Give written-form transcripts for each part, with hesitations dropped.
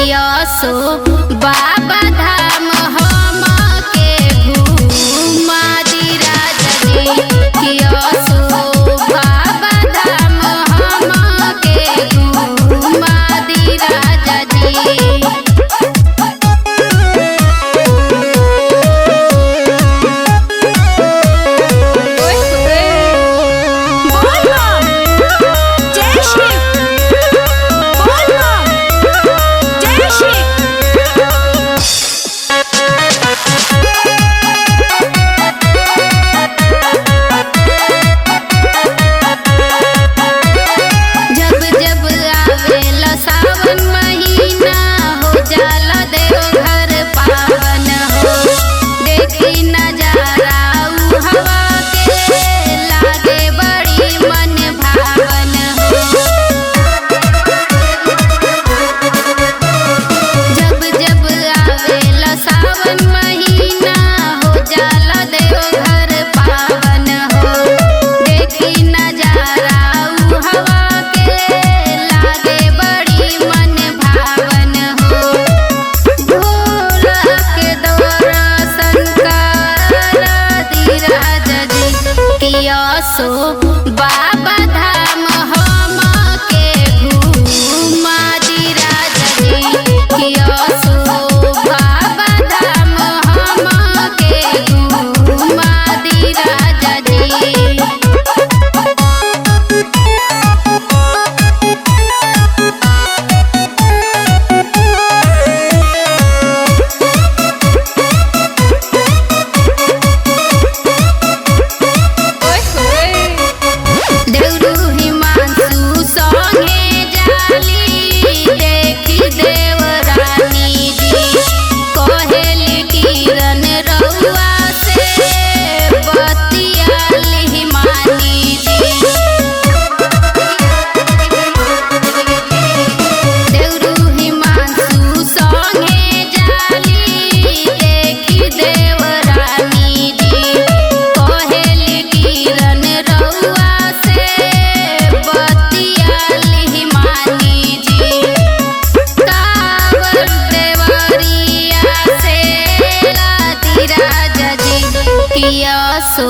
किया सो बाबा धाम हम के घूमा दी राजा जी। किया सो बाबा धाम हम के घूमा दी राजा जी। सो बाबा धाम हम के घूमा दी राजा जी। किया सो बाबा धाम हम के घूमा दी राजा जी। किया सो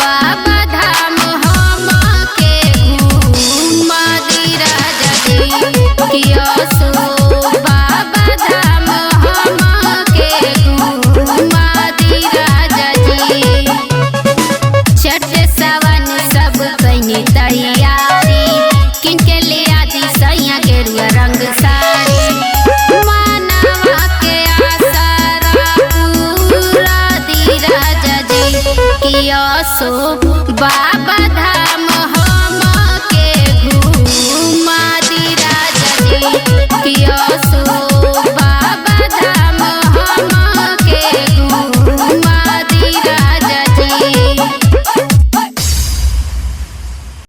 बाबा धाम हम के घूमा दी राजा जी। किया सो बाबा धाम हम के घूमा दी राजा जी। छठ सावन सब कईनी तैयारी, किनके ले आदि सैया गेरुआ रंग साड़ी। मानवा के आसरा पूरा दी राजा जी। किया सो